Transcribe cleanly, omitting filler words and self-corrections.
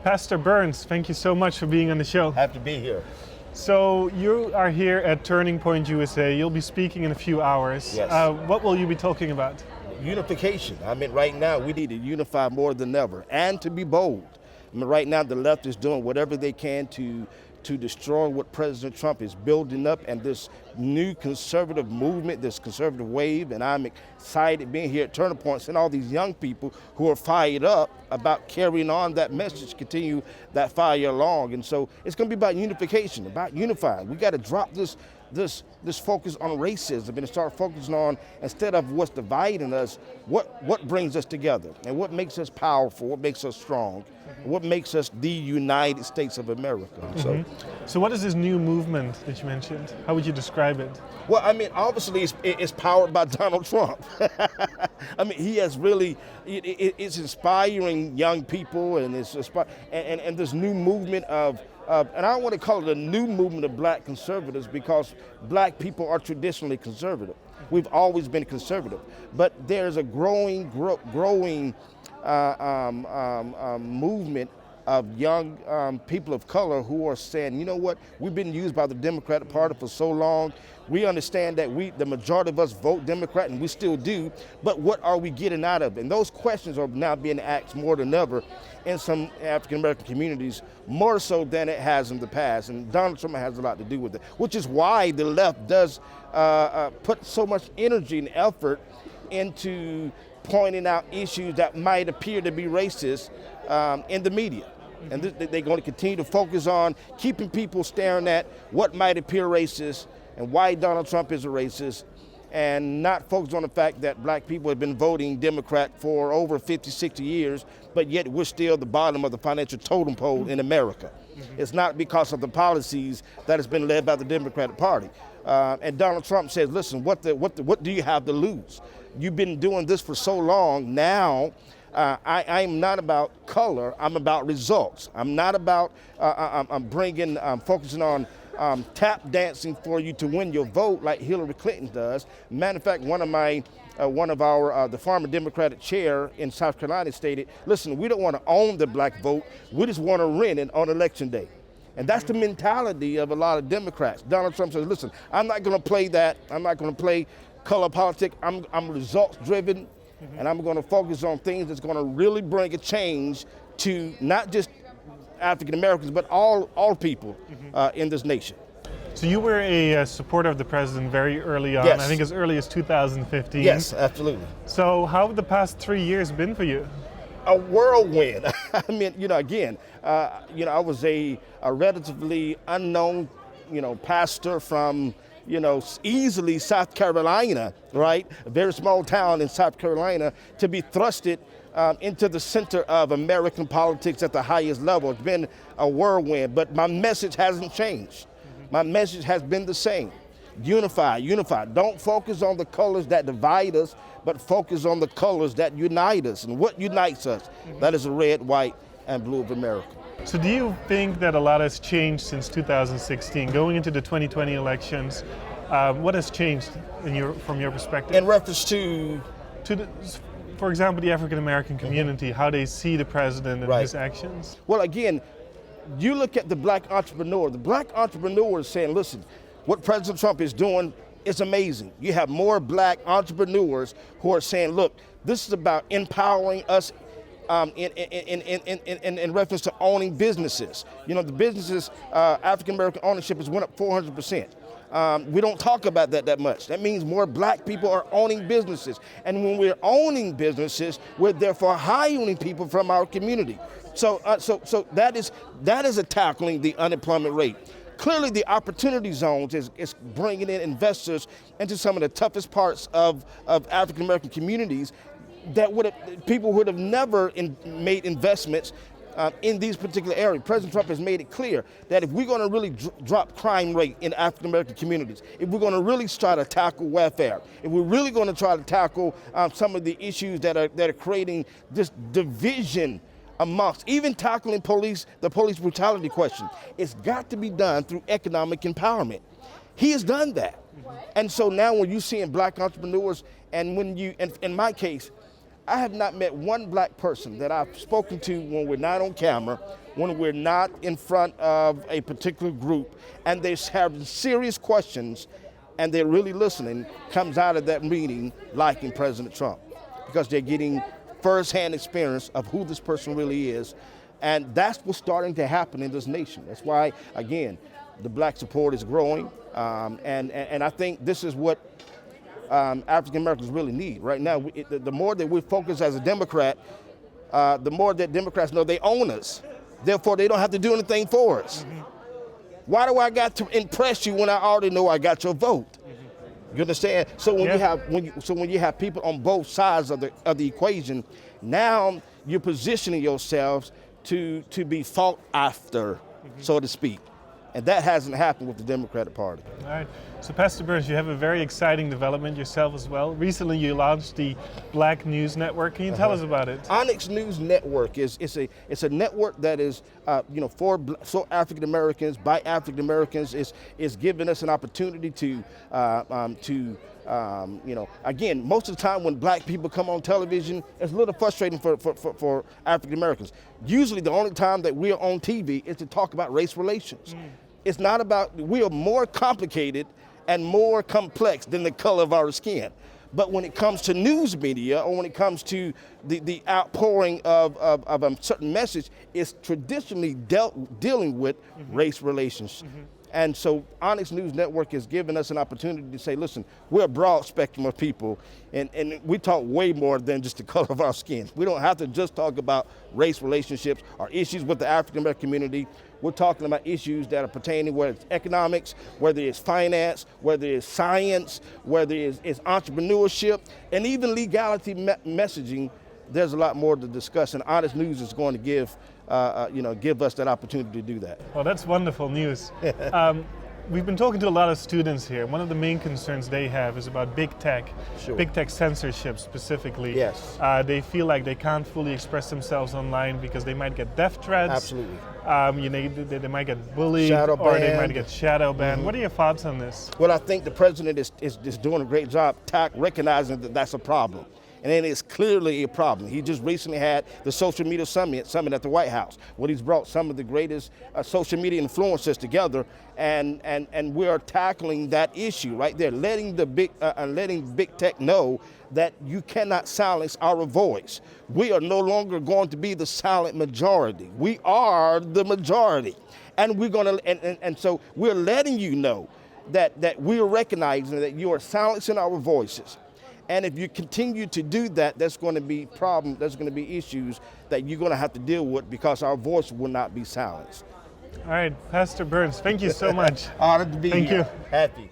Pastor Burns, thank you so much for being on the show. Happy to be here. So you are here at Turning Point USA. You'll be speaking in a few hours. Yes. What will you be talking about? Unification. I mean, right now we need to unify more than ever and to be bold. I mean, right now the left is doing whatever they can to destroy what President Trump is building up and this new conservative movement, this conservative wave, and I'm excited being here at Turning Point and all these young people who are fired up about carrying on that message, continue that fire along. And so it's going to be about unification, about unifying. We got to drop this focus on racism and start focusing on, instead of what's dividing us, what brings us together and what makes us powerful, what makes us strong, what makes us the United States of America. So what is this new movement that you mentioned? How would you describe it? Well, I mean, obviously it's powered by Donald Trump. I mean, he has really, it's inspiring young people, and it's and this new movement of, and I don't want to call it a new movement of black conservatives, because black people are traditionally conservative. We've always been conservative, but there's a growing movement of young people of color who are saying, you know what, we've been used by the Democratic Party for so long. We understand that the majority of us vote Democrat, and we still do, but what are we getting out of it? And those questions are now being asked more than ever in some African American communities, more so than it has in the past. And Donald Trump has a lot to do with it, which is why the left does put so much energy and effort into pointing out issues that might appear to be racist in the media. And they're going to continue to focus on keeping people staring at what might appear racist and why Donald Trump is a racist, and not focus on the fact that black people have been voting Democrat for over 50, 60 years, but yet we're still the bottom of the financial totem pole in America. It's not because of the policies that has been led by the Democratic Party. And Donald Trump says, listen, what do you have to lose? You've been doing this for so long. Now, I'm not about color, I'm about results. I'm not about, I'm focusing on tap dancing for you to win your vote like Hillary Clinton does. Matter of fact, the former Democratic chair in South Carolina stated, listen, we don't want to own the black vote, we just want to rent it on election day. And that's the mentality of a lot of Democrats. Donald Trump says, listen, I'm not going to play that. I'm not going to play color politics. I'm results driven, and I'm going to focus on things that's going to really bring a change to not just African Americans, but all people in this nation. So you were a supporter of the president very early on, Yes. I think as early as 2015. Yes, absolutely. So how have the past 3 years been for you? A whirlwind. I mean, again, I was a relatively unknown, pastor from, easily South Carolina, right? A very small town in South Carolina, to be thrusted into the center of American politics at the highest level. It's been a whirlwind, but my message hasn't changed. My message has been the same. Unify. Don't focus on the colors that divide us, but focus on the colors that unite us. And what unites us? That is the red, white, and blue of America. So do you think that a lot has changed since 2016, going into the 2020 elections? What has changed from your perspective? In reference to for example, the African American community, how they see the president and Right. his actions? Well, again, you look at the black entrepreneur. The black entrepreneur is saying, listen, what President Trump is doing is amazing. You have more black entrepreneurs who are saying, look, this is about empowering us in reference to owning businesses. The businesses, African American ownership has went up 400%. We don't talk about that much. That means more black people are owning businesses. And when we're owning businesses, we're therefore hiring people from our community. So that is tackling the unemployment rate. Clearly, the opportunity zones is bringing in investors into some of the toughest parts of African American communities that people would have never made investments in these particular areas. President Trump has made it clear that if we're going to really drop crime rate in African American communities, if we're going to really try to tackle welfare, if we're really going to try to tackle some of the issues that are creating this division amongst, even tackling the police brutality question, it's got to be done through economic empowerment. He has done that. And so now when you see in black entrepreneurs, and in my case, I have not met one black person that I've spoken to when we're not on camera when we're not in front of a particular group and they're having serious questions and they're really listening, comes out of that meeting liking President Trump, because they're getting firsthand experience of who this person really is. And that's what's starting to happen in this nation. That's why, again, the black support is growing. And I think this is what African Americans really need. Right now, the more that we focus as a Democrat, the more that Democrats know they own us. Therefore, they don't have to do anything for us. Mm-hmm. Why do I got to impress you when I already know I got your vote? Mm-hmm. You understand? So when you have people on both sides of the equation, now you're positioning yourselves to be fought after, so to speak. And that hasn't happened with the Democratic Party. All right. So Pastor Burns, you have a very exciting development yourself as well. Recently you launched the Black News Network. Can you tell us about it? Onyx News Network is a network that is for African Americans, by African Americans, is giving us an opportunity to again, most of the time when black people come on television, it's a little frustrating for African Americans. Usually the only time that we're on TV is to talk about race relations. It's not about, we are more complicated and more complex than the color of our skin. But when it comes to news media, or when it comes to the outpouring of a certain message, it's traditionally dealing with race relations. And so Onyx News Network has given us an opportunity to say, listen, we're a broad spectrum of people, and we talk way more than just the color of our skin. We don't have to just talk about race relationships or issues with the African American community. We're talking about issues that are pertaining, whether it's economics, whether it's finance, whether it's science, whether it's entrepreneurship, and even legality messaging. There's a lot more to discuss, and Onyx News is going to give us that opportunity to do that. Well, that's wonderful news. We've been talking to a lot of students here. One of the main concerns they have is about big tech, big tech censorship specifically. Yes. They feel like they can't fully express themselves online because they might get death threats. Absolutely. They might get bullied, shadow they might get shadow banned. What are your thoughts on this? Well, I think the president is doing a great job recognizing that that's a problem. And it is clearly a problem. He just recently had the social media summit at the White House, where he's brought some of the greatest social media influencers together, and we are tackling that issue right there, letting big tech know that you cannot silence our voice. We are no longer going to be the silent majority. We are the majority, and we're going to, and so we're letting you know that we're recognizing that you are silencing our voices. And if you continue to do that, there's going to be problems, there's going to be issues that you're going to have to deal with, because our voice will not be silenced. All right, Pastor Burns, thank you so much. Honored to be here. Thank you. Happy.